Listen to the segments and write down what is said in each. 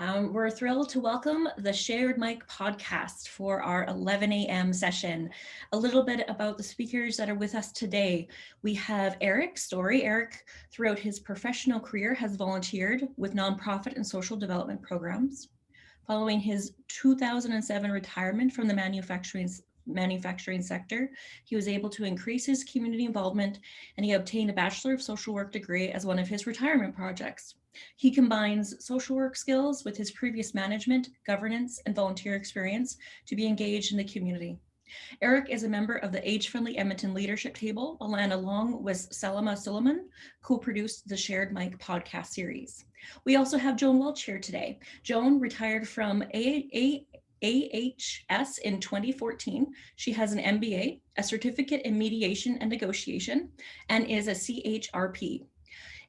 We're thrilled to welcome the Shared Mic podcast for our 11 a.m. session. A little bit about the speakers that are with us today. We have Eric Storey. Eric, throughout his professional career, has volunteered with nonprofit and social development programs. Following his 2007 retirement from the manufacturing sector, he was able to increase his community involvement, and he obtained a Bachelor of Social Work degree as one of his retirement projects. He combines social work skills with his previous management, governance, and volunteer experience to be engaged in the community. Eric is a member of the Age Friendly Edmonton leadership table, and along with Salama Suleiman, co-produced the Shared Mic podcast series. We also have Joan Welch here today. Joan retired from AHS in 2014. She has an MBA, a certificate in mediation and negotiation, and is a CHRP.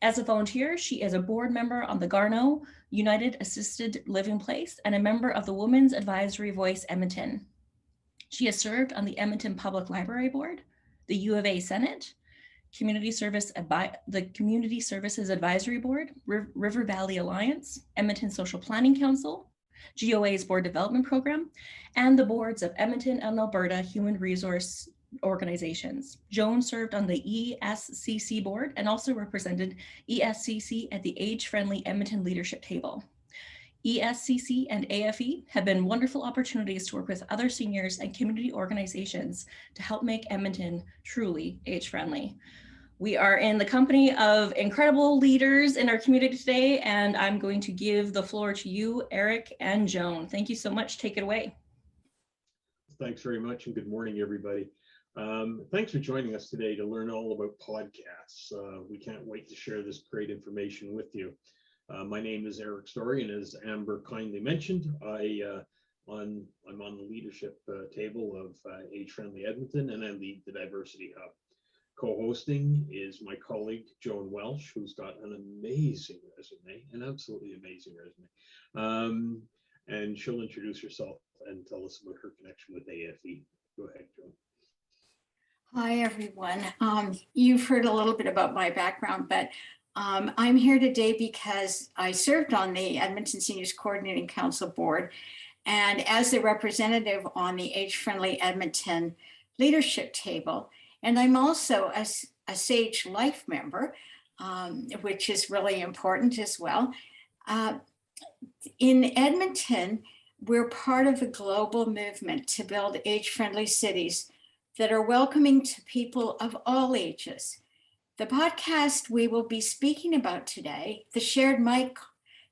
As a volunteer, she is a board member on the Garneau United Assisted Living Place and a member of the Women's Advisory Voice Edmonton. She has served on the Edmonton Public Library Board, the U of A Senate, the Community Services Advisory Board, River Valley Alliance, Edmonton Social Planning Council, GOA's Board Development Program, and the boards of Edmonton and Alberta Human Resource Organizations. Joan served on the ESCC board and also represented ESCC at the Age Friendly Edmonton leadership table. ESCC and AFE have been wonderful opportunities to work with other seniors and community organizations to help make Edmonton truly age-friendly. We are in the company of incredible leaders in our community today, and I'm going to give the floor to you, Eric and Joan. Thank you so much. Take it away. Thanks very much, and good morning, everybody. Thanks for joining us today to learn all about podcasts. We can't wait to share this great information with you. My name is Eric Storey, and as Amber kindly mentioned, I'm on the leadership table of Age Friendly Edmonton, and I lead the Diversity Hub. Co-hosting is my colleague, Joan Welch, who's got an amazing resume, an absolutely amazing resume. And she'll introduce herself and tell us about her connection with AFE. Go ahead, Joan. Hi, everyone. You've heard a little bit about my background, but I'm here today because I served on the Edmonton Seniors Coordinating Council board and as the representative on the Age Friendly Edmonton leadership table. And I'm also a SAGE Life member, which is really important as well. In Edmonton, we're part of a global movement to build age-friendly cities that are welcoming to people of all ages. The podcast we will be speaking about today, the Shared Mic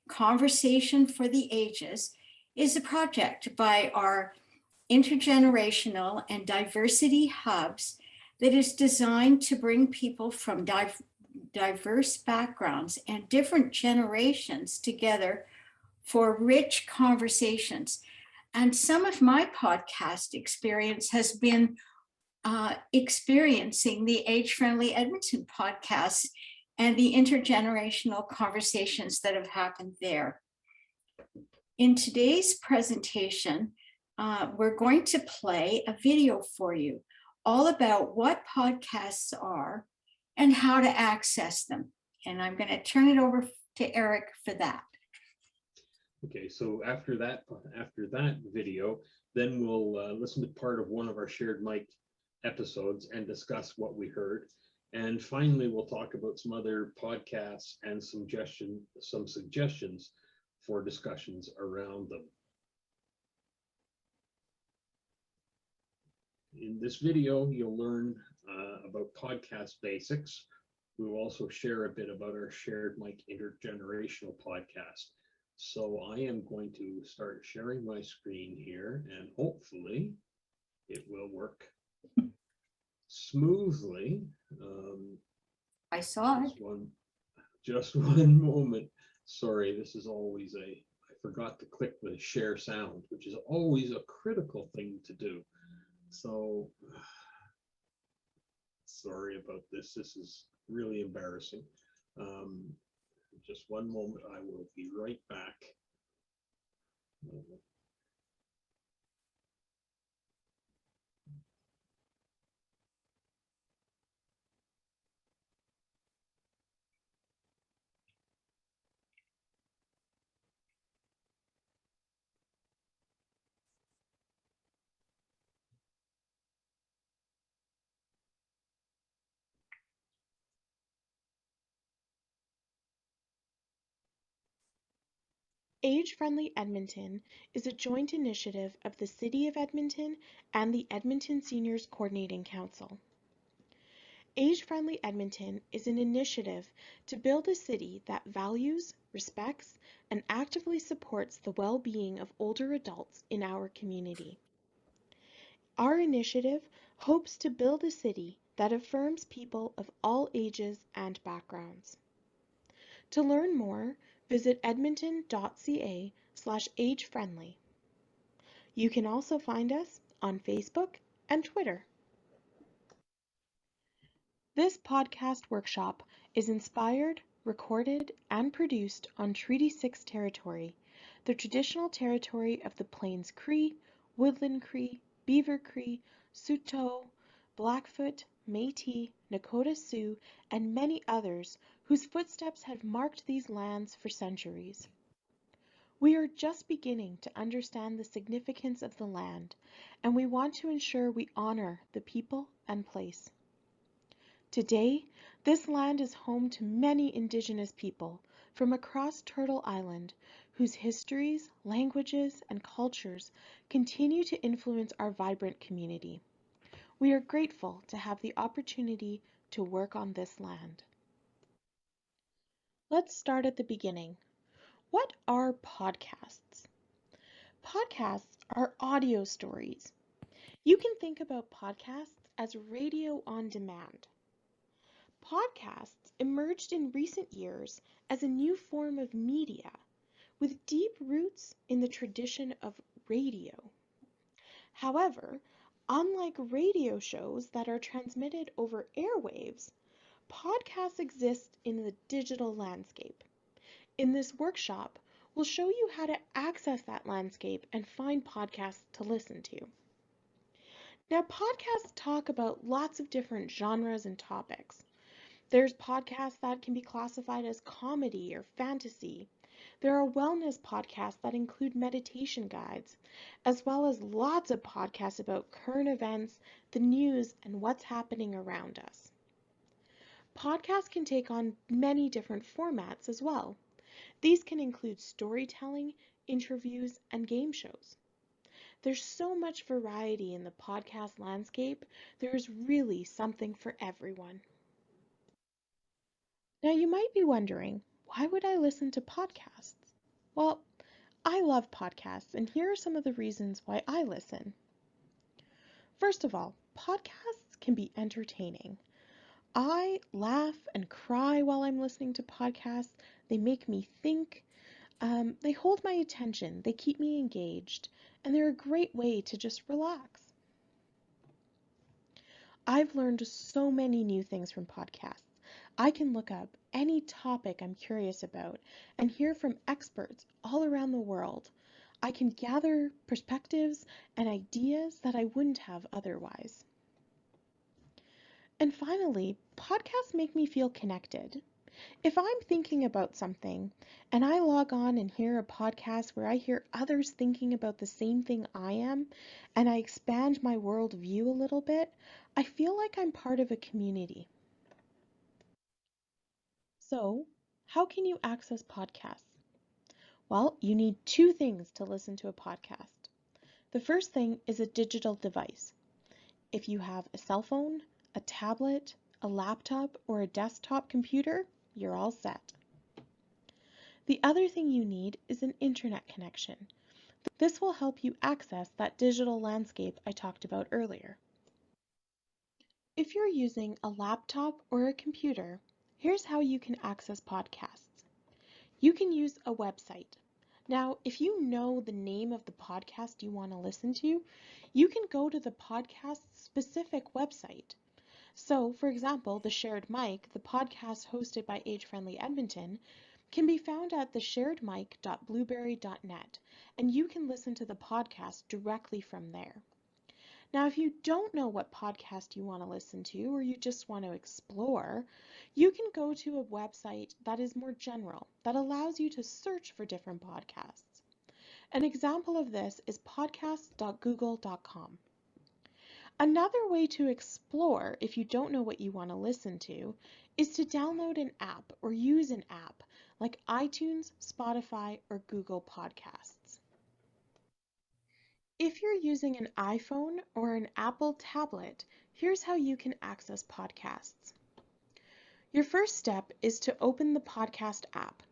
Conversation for the Ages, is a project by our intergenerational and diversity hubs that is designed to bring people from diverse backgrounds and different generations together for rich conversations. And some of my podcast experience has been experiencing the Age Friendly Edmonton podcast and the intergenerational conversations that have happened there. In today's presentation, we're going to play a video for you all about what podcasts are and how to access them. And I'm going to turn it over to Eric for that. Okay, so after that video, then we'll listen to part of one of our Shared Mic episodes and discuss what we heard. And finally, we'll talk about some other podcasts and some suggestions for discussions around them. In this video, you'll learn about podcast basics. We will also share a bit about our Shared Mic intergenerational podcast. So I am going to start sharing my screen here, and hopefully it will work smoothly. I saw it. Just one moment. Sorry, this is always I forgot to click the share sound, which is always a critical thing to do. So sorry about this. This is really embarrassing. Just one moment. I will be right back. Age Friendly Edmonton is a joint initiative of the City of Edmonton and the Edmonton Seniors Coordinating Council. Age Friendly Edmonton is an initiative to build a city that values, respects, and actively supports the well-being of older adults in our community. Our initiative hopes to build a city that affirms people of all ages and backgrounds. To learn more, visit edmonton.ca/agefriendly. You can also find us on Facebook and Twitter. This podcast workshop is inspired, recorded, and produced on Treaty 6 territory, the traditional territory of the Plains Cree, Woodland Cree, Beaver Cree, Saulteaux, Blackfoot, Métis, Nakota Sioux, and many others whose footsteps have marked these lands for centuries. We are just beginning to understand the significance of the land, and we want to ensure we honor the people and place. Today, this land is home to many Indigenous people from across Turtle Island whose histories, languages, and cultures continue to influence our vibrant community. We are grateful to have the opportunity to work on this land. Let's start at the beginning. What are podcasts? Podcasts are audio stories. You can think about podcasts as radio on demand. Podcasts emerged in recent years as a new form of media with deep roots in the tradition of radio. However, unlike radio shows that are transmitted over airwaves, podcasts exist in the digital landscape. In this workshop, we'll show you how to access that landscape and find podcasts to listen to. Now, podcasts talk about lots of different genres and topics. There's podcasts that can be classified as comedy or fantasy. There are wellness podcasts that include meditation guides, as well as lots of podcasts about current events, the news, and what's happening around us. Podcasts can take on many different formats as well. These can include storytelling, interviews, and game shows. There's so much variety in the podcast landscape, there is really something for everyone. Now you might be wondering, why would I listen to podcasts? Well, I love podcasts, and here are some of the reasons why I listen. First of all, podcasts can be entertaining. I laugh and cry while I'm listening to podcasts. They make me think. They hold my attention. They keep me engaged, and they're a great way to just relax. I've learned so many new things from podcasts. I can look up any topic I'm curious about and hear from experts all around the world. I can gather perspectives and ideas that I wouldn't have otherwise. And finally, podcasts make me feel connected. If I'm thinking about something and I log on and hear a podcast where I hear others thinking about the same thing I am, and I expand my worldview a little bit, I feel like I'm part of a community. So, how can you access podcasts? Well, you need two things to listen to a podcast. The first thing is a digital device. If you have a cell phone, a tablet, a laptop, or a desktop computer, you're all set. The other thing you need is an internet connection. This will help you access that digital landscape I talked about earlier. If you're using a laptop or a computer, here's how you can access podcasts. You can use a website. Now, if you know the name of the podcast you want to listen to, you can go to the podcast's specific website. So, for example, The Shared Mic, the podcast hosted by Age Friendly Edmonton, can be found at thesharedmic.blueberry.net, and you can listen to the podcast directly from there. Now, if you don't know what podcast you want to listen to, or you just want to explore, you can go to a website that is more general, that allows you to search for different podcasts. An example of this is podcast.google.com. Another way to explore if you don't know what you want to listen to is to download an app or use an app like iTunes, Spotify, or Google Podcasts. If you're using an iPhone or an Apple tablet, here's how you can access podcasts. Your first step is to open the podcast app.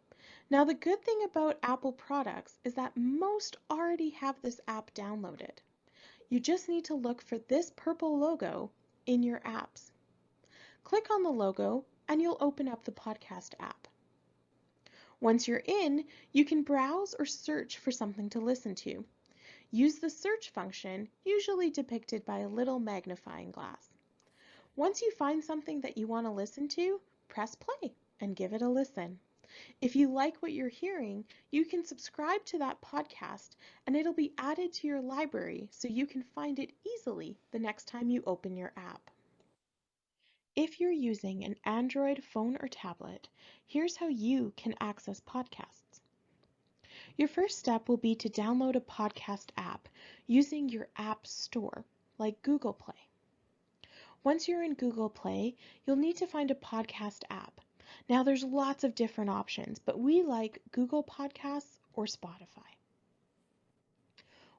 Now, the good thing about Apple products is that most already have this app downloaded. You just need to look for this purple logo in your apps. Click on the logo and you'll open up the podcast app. Once you're in, you can browse or search for something to listen to. Use the search function, usually depicted by a little magnifying glass. Once you find something that you want to listen to, press play and give it a listen. If you like what you're hearing, you can subscribe to that podcast and it'll be added to your library so you can find it easily the next time you open your app. If you're using an Android phone or tablet, here's how you can access podcasts. Your first step will be to download a podcast app using your app store, like Google Play. Once you're in Google Play, you'll need to find a podcast app. Now there's lots of different options, but we like Google Podcasts or Spotify.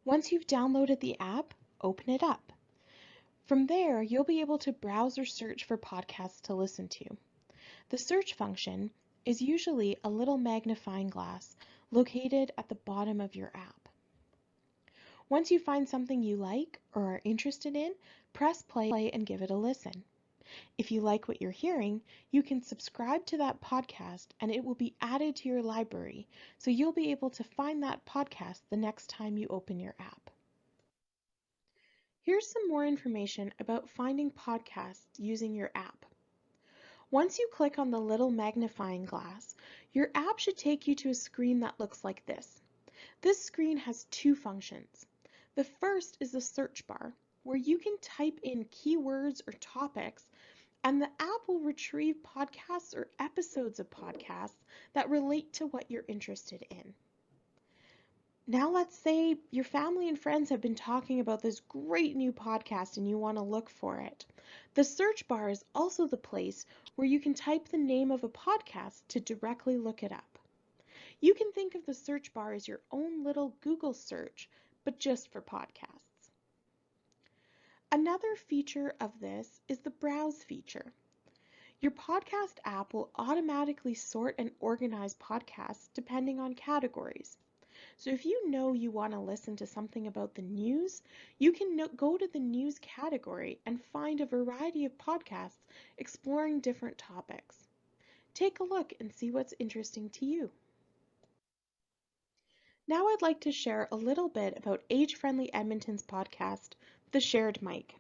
Once you've downloaded the app, open it up. From there, you'll be able to browse or search for podcasts to listen to. The search function is usually a little magnifying glass located at the bottom of your app. Once you find something you like or are interested in, press play and give it a listen. If you like what you're hearing, you can subscribe to that podcast and it will be added to your library, so you'll be able to find that podcast the next time you open your app. Here's some more information about finding podcasts using your app. Once you click on the little magnifying glass, your app should take you to a screen that looks like this. This screen has two functions. The first is the search bar, where you can type in keywords or topics, and the app will retrieve podcasts or episodes of podcasts that relate to what you're interested in. Now let's say your family and friends have been talking about this great new podcast and you want to look for it. The search bar is also the place where you can type the name of a podcast to directly look it up. You can think of the search bar as your own little Google search, but just for podcasts. Another feature of this is the browse feature. Your podcast app will automatically sort and organize podcasts depending on categories. So if you know you want to listen to something about the news, you can go to the news category and find a variety of podcasts exploring different topics. Take a look and see what's interesting to you. Now I'd like to share a little bit about Age Friendly Edmonton's podcast, The Shared Mic.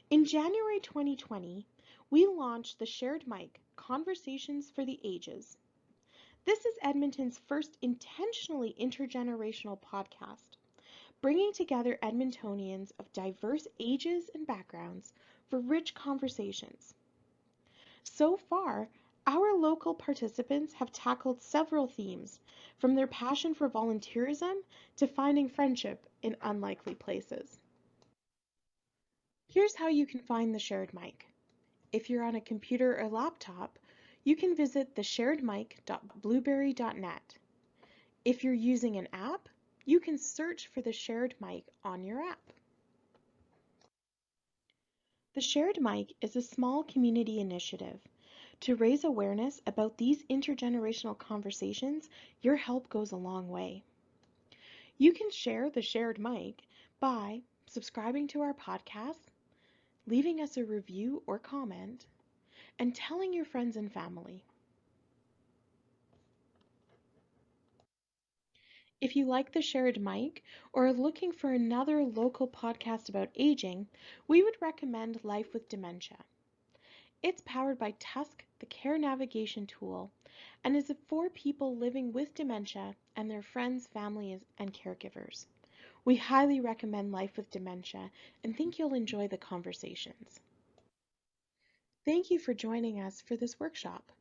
In January 2020, we launched The Shared Mic, Conversations for the Ages. This is Edmonton's first intentionally intergenerational podcast, bringing together Edmontonians of diverse ages and backgrounds for rich conversations. So far, our local participants have tackled several themes, from their passion for volunteerism to finding friendship in unlikely places. Here's how you can find The Shared Mic. If you're on a computer or laptop, you can visit thesharedmic.blueberry.net. If you're using an app, you can search for The Shared Mic on your app. The Shared Mic is a small community initiative. To raise awareness about these intergenerational conversations, your help goes a long way. You can share The Shared Mic by subscribing to our podcast, leaving us a review or comment, and telling your friends and family. If you like The Shared Mic or are looking for another local podcast about aging, we would recommend Life with Dementia. It's powered by Tusk, the care navigation tool, and is for people living with dementia and their friends, families, and caregivers. We highly recommend Life with Dementia and think you'll enjoy the conversations. Thank you for joining us for this workshop.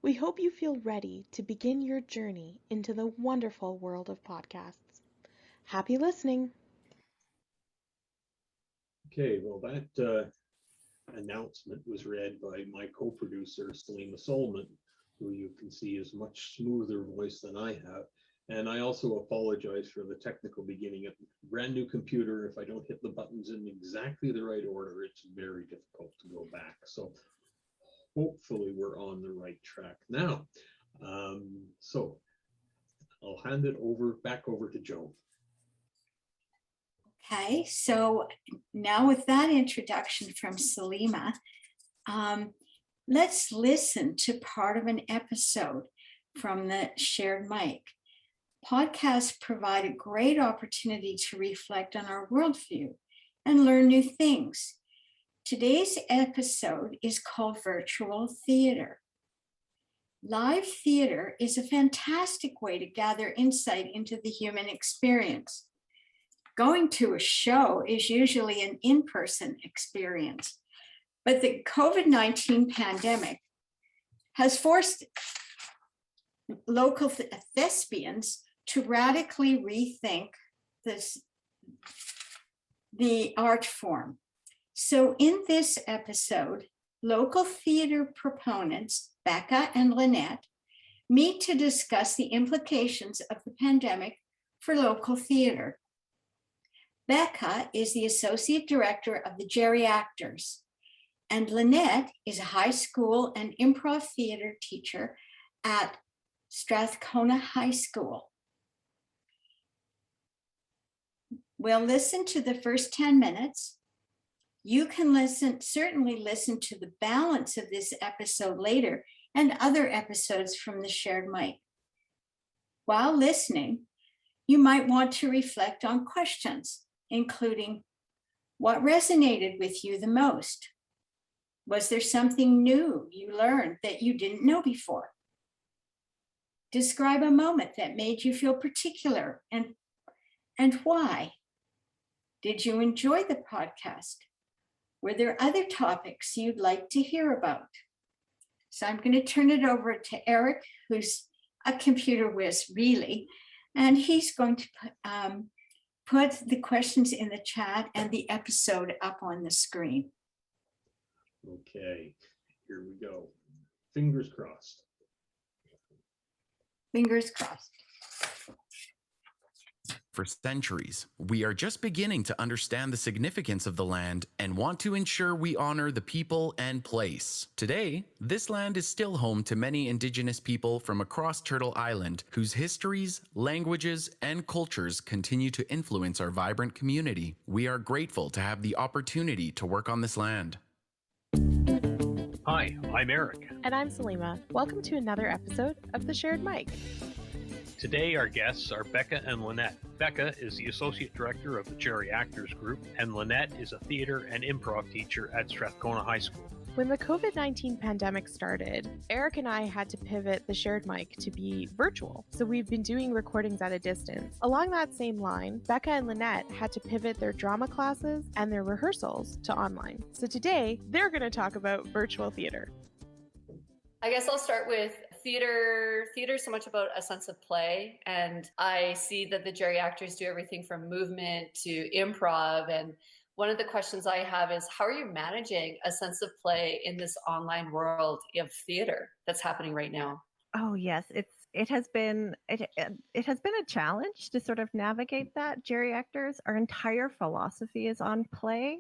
We hope you feel ready to begin your journey into the wonderful world of podcasts. Happy listening! Okay, well, that announcement was read by my co-producer, Salima Solomon, who you can see is much smoother voice than I have. And I also apologize for the technical beginning. A brand new computer, if I don't hit the buttons in exactly the right order, it's very difficult to go back. So hopefully we're on the right track now. So I'll hand it back over to Joan. Okay, so now with that introduction from Salima, let's listen to part of an episode from the Shared Mic. Podcasts provide a great opportunity to reflect on our worldview and learn new things. Today's episode is called Virtual Theater. Live theater is a fantastic way to gather insight into the human experience. Going to a show is usually an in-person experience, but the COVID-19 pandemic has forced local thespians to radically rethink the art form. So in this episode, local theater proponents, Becca and Lynette, meet to discuss the implications of the pandemic for local theater. Becca is the Associate Director of the Geriactors, and Lynette is a high school and improv theater teacher at Strathcona High School. We'll listen to the first 10 minutes. You can certainly listen to the balance of this episode later and other episodes from the Shared Mic. While listening, you might want to reflect on questions, including what resonated with you the most? Was there something new you learned that you didn't know before? Describe a moment that made you feel particular and why. Did you enjoy the podcast? Were there other topics you'd like to hear about? So I'm going to turn it over to Eric, who's a computer whiz, really, and he's going to put the questions in the chat and the episode up on the screen. Okay, here we go. Fingers crossed. Fingers crossed. For centuries, we are just beginning to understand the significance of the land and want to ensure we honor the people and place. Today, this land is still home to many Indigenous people from across Turtle Island whose histories, languages, and cultures continue to influence our vibrant community. We are grateful to have the opportunity to work on this land. Hi, I'm Eric. And I'm Salima. Welcome to another episode of the Shared Mic. Today our guests are Becca and Lynette. Becca is the Associate Director of the Geriactors Group, and Lynette is a theater and improv teacher at Strathcona High School. When the COVID-19 pandemic started, Eric and I had to pivot the Shared Mic to be virtual, so we've been doing recordings at a distance. Along that same line, Becca and Lynette had to pivot their drama classes and their rehearsals to online. So today, they're going to talk about virtual theater. I guess I'll start with theater. Theater is so much about a sense of play, and I see that the Geriactors do everything from movement to improv. And one of the questions I have is, how are you managing a sense of play in this online world of theater that's happening right now? Oh yes, it has been a challenge to sort of navigate that. Geriactors, our entire philosophy is on play.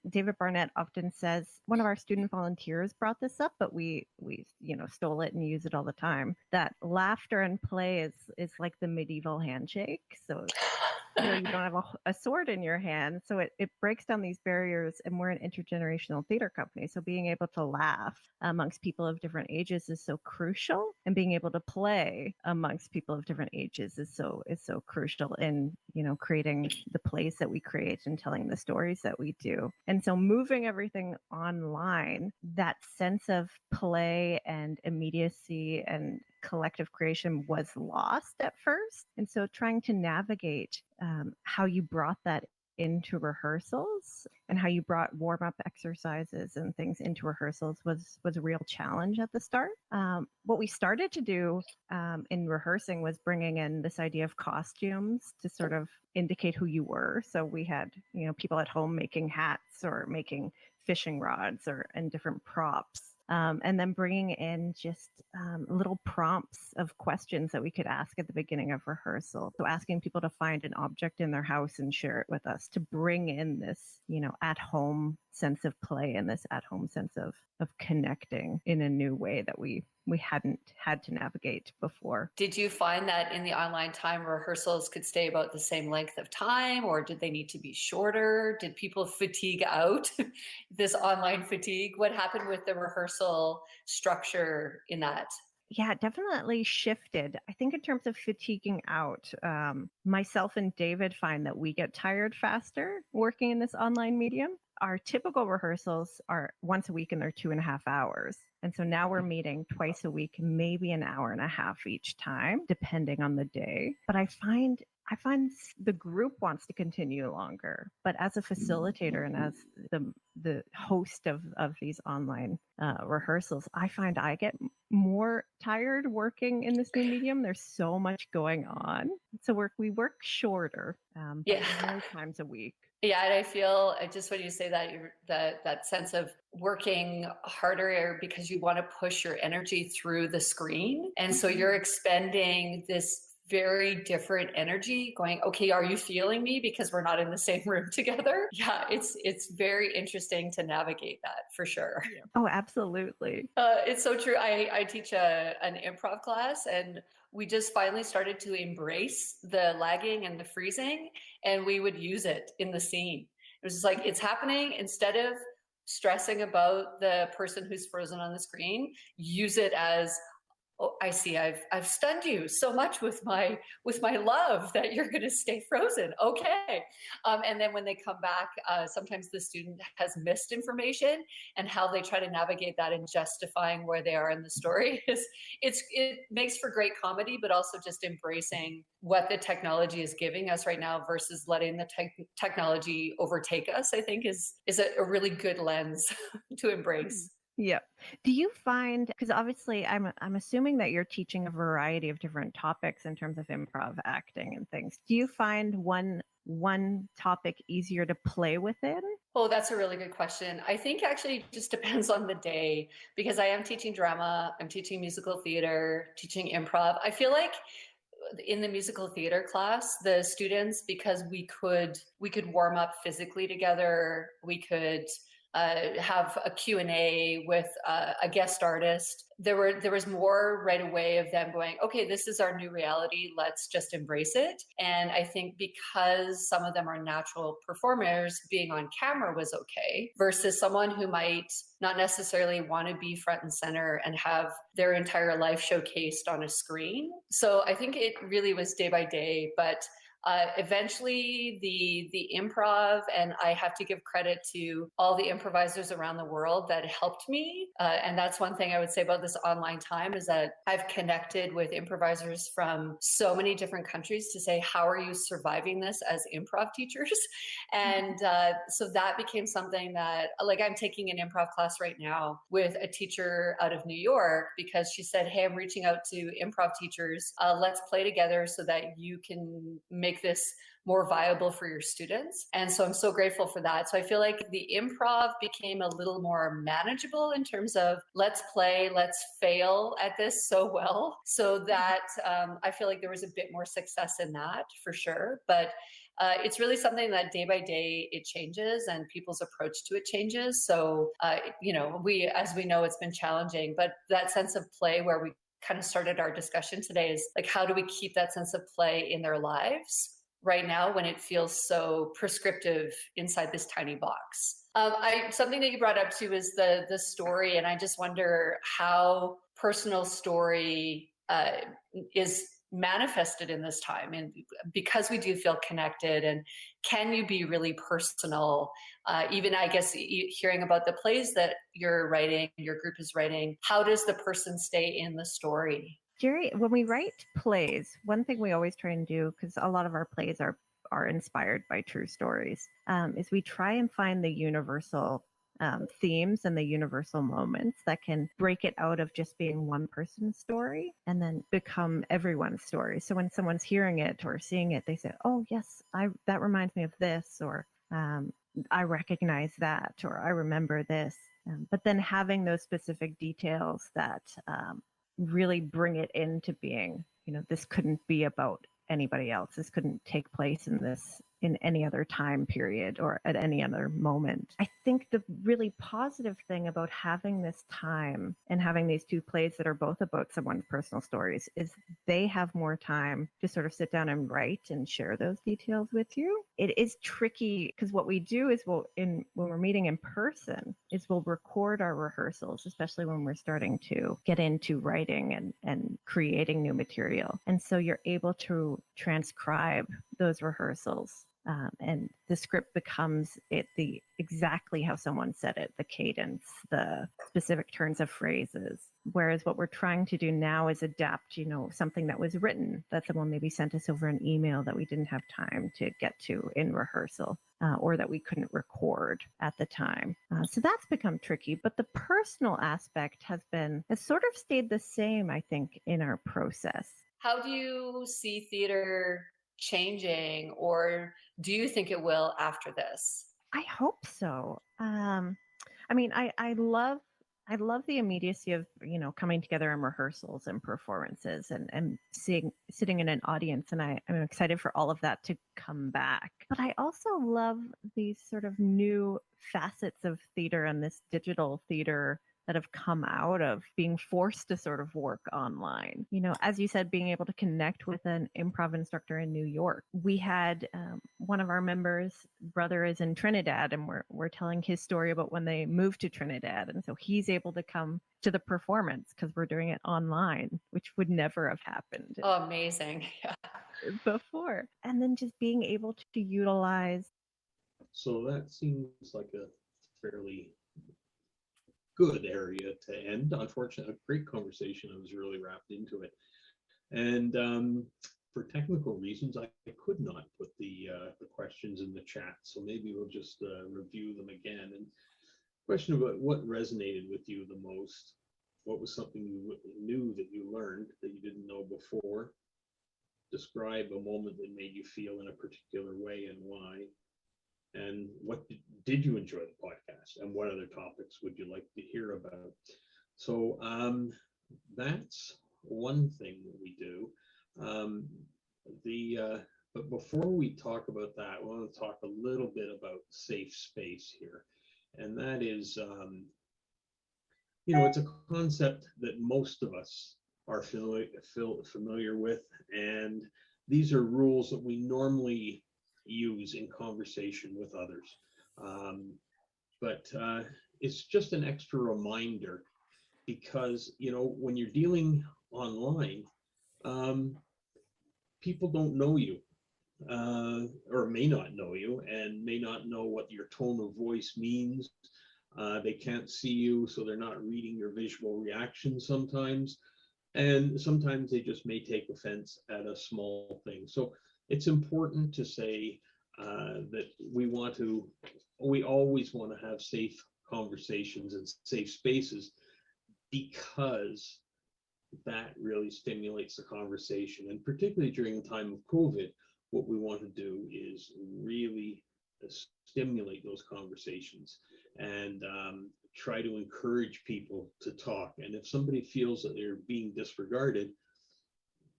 David Barnett often says, one of our student volunteers brought this up, but we stole it and use it all the time, that laughter and play is like the medieval handshake. So you don't have a sword in your hand, so it breaks down these barriers. And we're an intergenerational theater company, so being able to laugh amongst people of different ages is so crucial, and being able to play amongst people of different ages is so crucial in creating the plays that we create and telling the stories that we do. And so moving everything online, that sense of play and immediacy and collective creation was lost at first. And so trying to navigate how you brought that into rehearsals, and how you brought warm-up exercises and things into rehearsals was a real challenge at the start. What we started to do in rehearsing was bringing in this idea of costumes to sort of indicate who you were. So we had, people at home making hats or making fishing rods and different props. And then bringing in just little prompts of questions that we could ask at the beginning of rehearsal. So asking people to find an object in their house and share it with us to bring in this, at-home sense of play and this at-home sense of connecting in a new way that we hadn't had to navigate before. Did you find that in the online time rehearsals could stay about the same length of time, or did they need to be shorter? Did people fatigue out this online fatigue? What happened with the rehearsal structure in that? Yeah, it definitely shifted. I think in terms of fatiguing out, myself and David find that we get tired faster working in this online medium. Our typical rehearsals are once a week and they're 2.5 hours. And so now we're meeting twice a week, maybe an hour and a half each time, depending on the day. But I find the group wants to continue longer. But as a facilitator and as the host of these online rehearsals, I find I get more tired working in this new medium. There's so much going on. So we work shorter, but more times a week. Yeah, and I feel just when you say that sense of working harder because you want to push your energy through the screen. And so you're expending this very different energy going, okay, are you feeling me? Because we're not in the same room together. Yeah, it's very interesting to navigate that for sure. Yeah. Oh, absolutely. It's so true. I teach an improv class, and we just finally started to embrace the lagging and the freezing, and we would use it in the scene. It was just like, it's happening. Instead of stressing about the person who's frozen on the screen, use it as, oh, I see. I've stunned you so much with my love that you're going to stay frozen. Okay. And then when they come back, sometimes the student has missed information, and how they try to navigate that and justifying where they are in the story it makes for great comedy, but also just embracing what the technology is giving us right now versus letting the technology overtake us, I think is a really good lens to embrace. Yeah. Do you find, because obviously I'm assuming that you're teaching a variety of different topics in terms of improv acting and things. Do you find one topic easier to play within? Oh, that's a really good question. I think actually it just depends on the day, because I am teaching drama, I'm teaching musical theater, teaching improv. I feel like in the musical theater class, the students, because we could warm up physically together, we could have a Q&A with a guest artist. There was more right away of them going, okay, this is our new reality. Let's just embrace it. And I think because some of them are natural performers, being on camera was okay, versus someone who might not necessarily want to be front and center and have their entire life showcased on a screen. So I think it really was day by day, but eventually the improv, and I have to give credit to all the improvisers around the world that helped me. And that's one thing I would say about this online time, is that I've connected with improvisers from so many different countries to say, how are you surviving this as improv teachers? And so that became something that, like, I'm taking an improv class right now with a teacher out of New York, because she said, hey, I'm reaching out to improv teachers. Let's play together so that you can make this more viable for your students. And so I'm so grateful for that. So I feel like the improv became a little more manageable in terms of let's play, let's fail at this so well, so that I feel like there was a bit more success in that for sure. But it's really something that day by day it changes, and people's approach to it changes. So, as we know, it's been challenging, but that sense of play where we kind of started our discussion today is like, how do we keep that sense of play in their lives right now when it feels so prescriptive inside this tiny box? Something that you brought up too is the story, and I just wonder how personal story is manifested in this time, and because we do feel connected, and can you be really personal, even I guess hearing about the plays that you're writing, your group is writing, how does the person stay in the story? Jerry, when we write plays, one thing we always try and do, because a lot of our plays are are inspired by true stories, is we try and find the universal themes and the universal moments that can break it out of just being one person's story and then become everyone's story. So when someone's hearing it or seeing it, they say, oh yes, that reminds me of this, or I recognize that, or I remember this. But then having those specific details that really bring it into being, this couldn't be about anybody else. This couldn't take place in any other time period or at any other moment. I think the really positive thing about having this time and having these two plays that are both about someone's personal stories is they have more time to sort of sit down and write and share those details with you. It is tricky because what we do is when we're meeting in person is we'll record our rehearsals, especially when we're starting to get into writing and creating new material. And so you're able to transcribe those rehearsals. And the script becomes exactly how someone said it, the cadence, the specific turns of phrases. Whereas what we're trying to do now is adapt, something that was written that someone maybe sent us over an email that we didn't have time to get to in rehearsal, or that we couldn't record at the time. So that's become tricky, but the personal aspect has sort of stayed the same, I think, in our process. How do you see theater changing, or do you think it will after this? I hope so. I love the immediacy of coming together in rehearsals and performances and sitting in an audience, and I'm excited for all of that to come back. But I also love these sort of new facets of theater and this digital theater that have come out of being forced to sort of work online. As you said, being able to connect with an improv instructor in New York. We had one of our members' brother is in Trinidad, and we're telling his story about when they moved to Trinidad. And so he's able to come to the performance because we're doing it online, which would never have happened. Oh, amazing. Yeah. Before. And then just being able to utilize. So that seems like a fairly good area to end. Unfortunately, a great conversation. I was really wrapped into it, and for technical reasons, I could not put the questions in the chat. So maybe we'll just review them again. And question about what resonated with you the most. What was something you knew that you learned that you didn't know before? Describe a moment that made you feel in a particular way and why. And what did you enjoy the podcast, and what other topics would you like to hear about? So that's one thing that we do. But before we talk about that, I want to talk a little bit about safe space here, and that is, it's a concept that most of us are familiar with, and these are rules that we normally use in conversation with others. But it's just an extra reminder because, when you're dealing online, people don't know you or may not know you and may not know what your tone of voice means. They can't see you, so they're not reading your visual reaction sometimes. And sometimes they just may take offense at a small thing. So it's important to say that we always want to have safe conversations and safe spaces, because that really stimulates the conversation. And particularly during the time of COVID, what we want to do is really stimulate those conversations and try to encourage people to talk. And if somebody feels that they're being disregarded,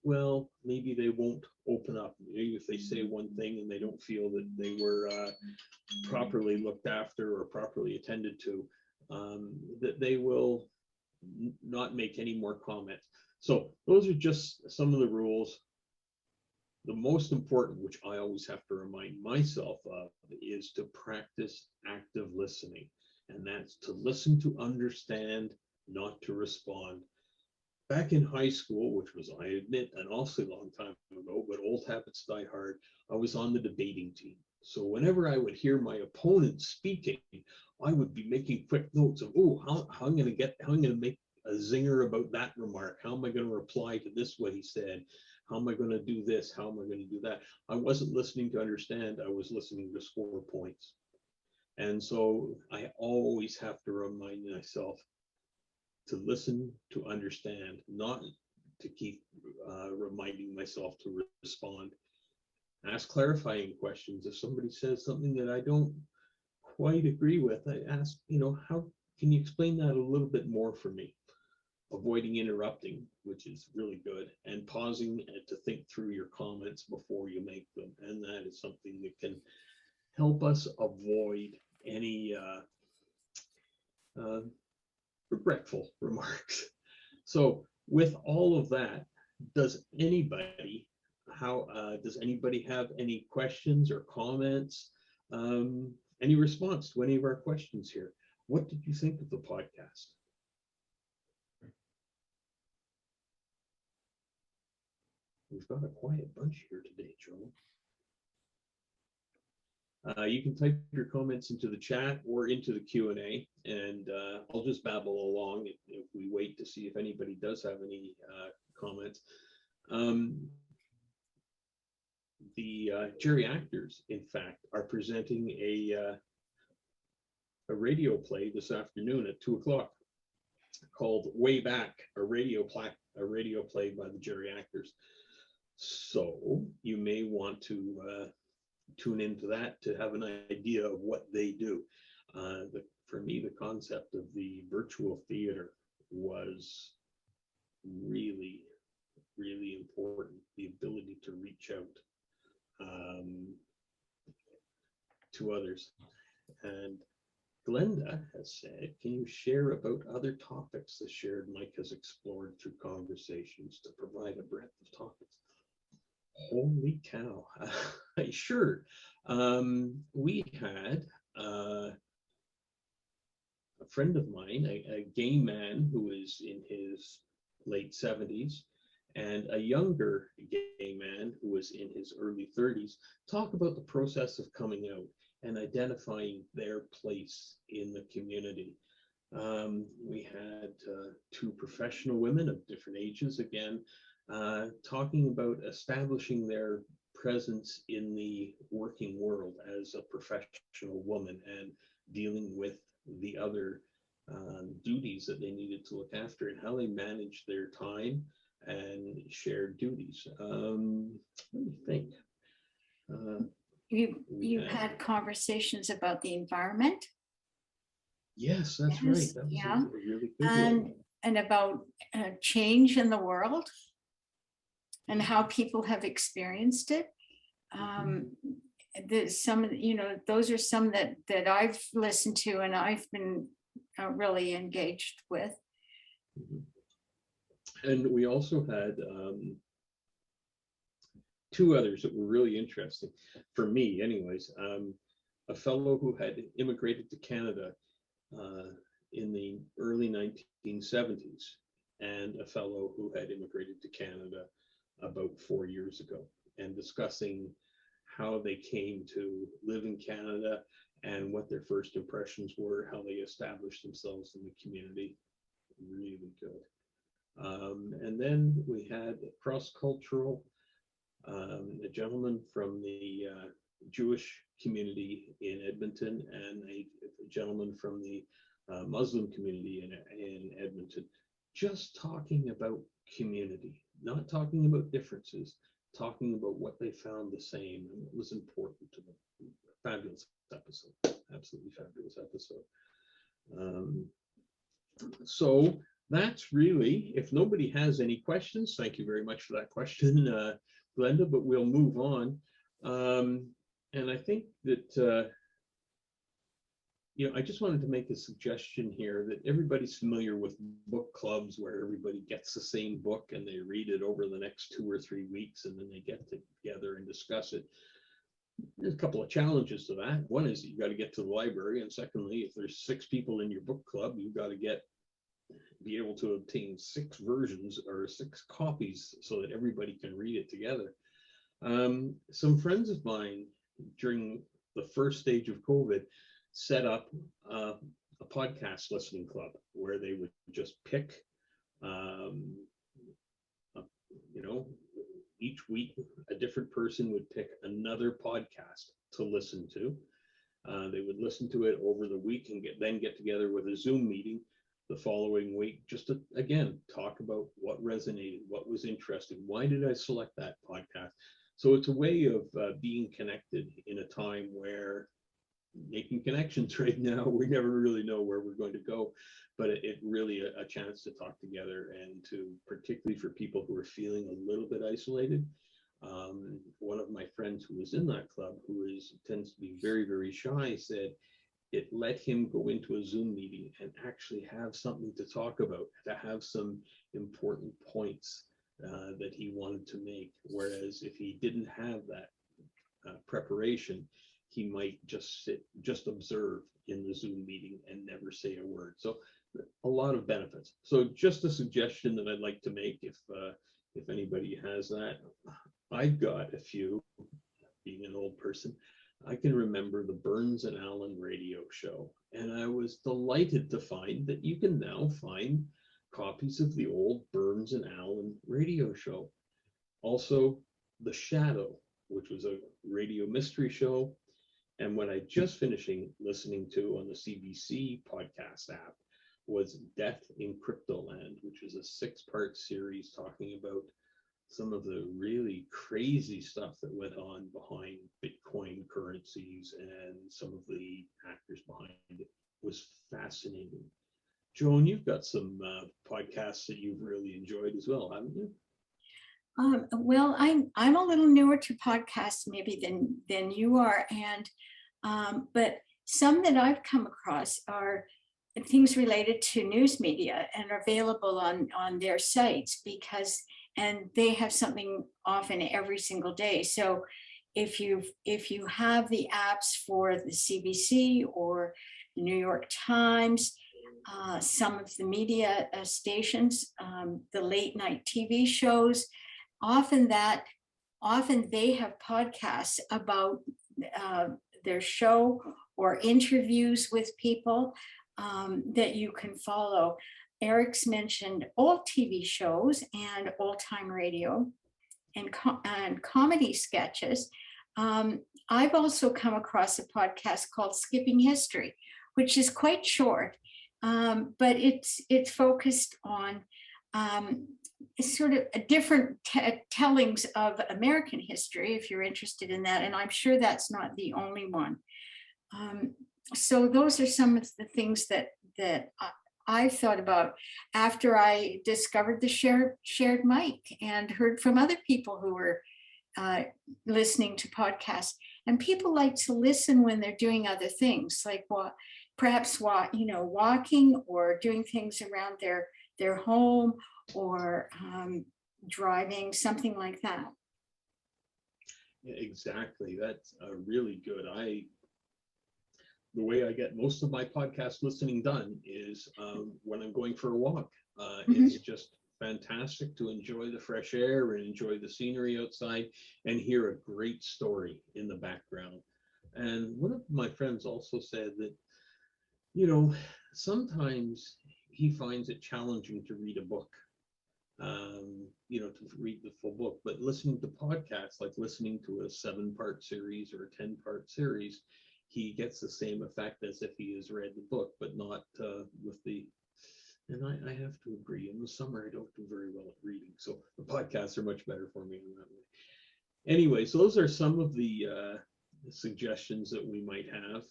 well, maybe they won't open up. Maybe if they say one thing and they don't feel that they were properly looked after or properly attended to, that they will not make any more comments. So those are just some of the rules. The most important, which I always have to remind myself of, is to practice active listening. And that's to listen to understand, not to respond. Back in high school, which was, I admit, an awfully long time ago, but old habits die hard, I was on the debating team. So whenever I would hear my opponent speaking, I would be making quick notes of, how I'm going to make a zinger about that remark. How am I going to reply to this, what he said? How am I going to do this? How am I going to do that? I wasn't listening to understand. I was listening to score points. And so I always have to remind myself to listen, to understand, not to keep reminding myself to respond. Ask clarifying questions. If somebody says something that I don't quite agree with, I ask, how can you explain that a little bit more for me? Avoiding interrupting, which is really good, and pausing to think through your comments before you make them. And that is something that can help us avoid any regretful remarks. So with all of that, does anybody have any questions or comments? Any response to any of our questions here? What did you think of the podcast? We've got a quiet bunch here today, Joe. You can type your comments into the chat or into the Q&A, and I'll just babble along if we wait to see if anybody does have any comments. The geriactors, in fact, are presenting a radio play this afternoon at 2 o'clock called Way Back, a radio play by the geriactors. So you may want to tune into that to have an idea of what they do. For me, the concept of the virtual theater was really, really important. The ability to reach out to others. And Glenda has said, can you share about other topics the shared mic has explored through conversations to provide a breadth of topics? Holy cow. Sure. We had a friend of mine, a gay man who is in his late 70s, and a younger gay man who was in his early 30s, talk about the process of coming out and identifying their place in the community. We had two professional women of different ages, again, talking about establishing their presence in the working world as a professional woman and dealing with the other duties that they needed to look after and how they managed their time and shared duties. Let me think. You had conversations about the environment. Yes, that's right. That was yeah. a really good one. And about change in the world and how people have experienced it. There's some, those are some that I've listened to and I've been really engaged with. And we also had two others that were really interesting, for me anyways. A fellow who had immigrated to Canada in the early 1970s, and a fellow who had immigrated to Canada about 4 years ago, and discussing how they came to live in Canada and what their first impressions were, how they established themselves in the community. Really good. And then we had cross-cultural, a gentleman from the Jewish community in Edmonton and a gentleman from the Muslim community in Edmonton, just talking about community, not talking about differences, talking about what they found the same and what was important to them. Fabulous episode, absolutely fabulous episode. So that's really, if nobody has any questions, thank you very much for that question, Glenda, but we'll move on. And I think that, I just wanted to make a suggestion here that everybody's familiar with book clubs where everybody gets the same book and they read it over the next 2 or 3 weeks and then they get together and discuss it. There's a couple of challenges to that. One is that you got to get to the library, and secondly, if there's 6 people in your book club, you've got to be able to obtain 6 versions or 6 copies so that everybody can read it together. Some friends of mine during the first stage of COVID set up a podcast listening club where they would just pick, each week, a different person would pick another podcast to listen to. They would listen to it over the week and then get together with a Zoom meeting the following week, just to, again, talk about what resonated, what was interesting, why did I select that podcast? So it's a way of being connected in a time where making connections right now, we never really know where we're going to go, but it really a chance to talk together, and to, particularly for people who are feeling a little bit isolated. One of my friends who was in that club, who tends to be very, very shy, said it let him go into a Zoom meeting and actually have something to talk about, to have some important points that he wanted to make. Whereas if he didn't have that preparation, he might just sit, just observe in the Zoom meeting and never say a word. So a lot of benefits. So just a suggestion that I'd like to make, if anybody has that. I've got a few, being an old person. I can remember the Burns and Allen radio show, and I was delighted to find that you can now find copies of the old Burns and Allen radio show. Also, The Shadow, which was a radio mystery show, and what I just finishing listening to on the CBC podcast app was Death in Cryptoland, which was a 6-part series talking about some of the really crazy stuff that went on behind Bitcoin currencies, and some of the actors behind it. Was fascinating. Joan, you've got some podcasts that you've really enjoyed as well, haven't you? Well, I'm a little newer to podcasts maybe than you are, and but some that I've come across are things related to news media and are available on their sites, and they have something often every single day. So if you have the apps for the CBC or the New York Times, some of the media stations, the late night TV shows, often they have podcasts about their show or interviews with people that you can follow. Eric's mentioned old TV shows and old time radio and comedy sketches. I've also come across a podcast called Skipping History, which is quite short, but it's focused on sort of a different tellings of American history, if you're interested in that. And I'm sure that's not the only one. So those are some of the things that I thought about after I discovered the shared mic and heard from other people who were listening to podcasts. And people like to listen when they're doing other things, like perhaps walking or doing things around their home, or driving, something like that. Yeah, exactly. That's really good. The way I get most of my podcast listening done is when I'm going for a walk. It's just fantastic to enjoy the fresh air and enjoy the scenery outside and hear a great story in the background. And one of my friends also said that, sometimes he finds it challenging to read a book, to read the full book, but listening to podcasts, like listening to a 7-part series or a 10-part series, he gets the same effect as if he has read the book, but not with the, and I have to agree, in the summer I don't do very well at reading, so the podcasts are much better for me in that way. Anyway, so those are some of the suggestions that we might have.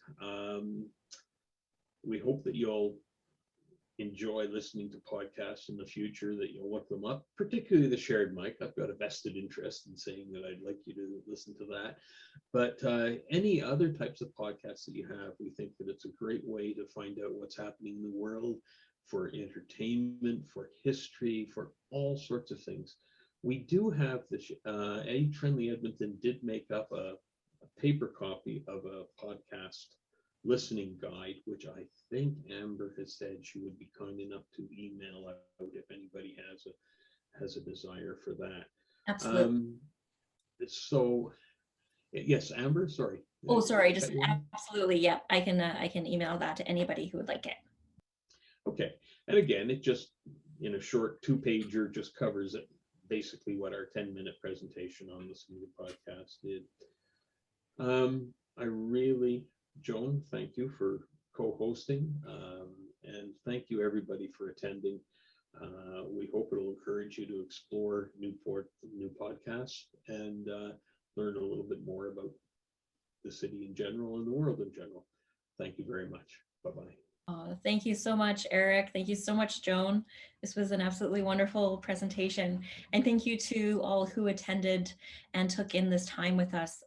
We hope that you'll enjoy listening to podcasts in the future, that you'll look them up, particularly the shared mic. I've got a vested interest in saying that I'd like you to listen to that. But any other types of podcasts that you have, we think that it's a great way to find out what's happening in the world, for entertainment, for history, for all sorts of things. We do have the Age Friendly Edmonton did make up a paper copy of a podcast listening guide, which I think Amber has said she would be kind enough to email out if anybody has a desire for that. Absolutely. So yes, Amber, sorry. Oh, sorry, just absolutely. Yep. I can email that to anybody who would like it. Okay. And again, it just, in a short 2-pager, just covers basically what our 10-minute presentation on the Smooth podcast did. I really, Joan, thank you for co-hosting, and thank you everybody for attending. We hope it'll encourage you to explore new podcasts and learn a little bit more about the city in general and the world in general. Thank you very much. Bye-bye. Thank you so much, Eric. Thank you so much, Joan. This was an absolutely wonderful presentation. And thank you to all who attended and took in this time with us.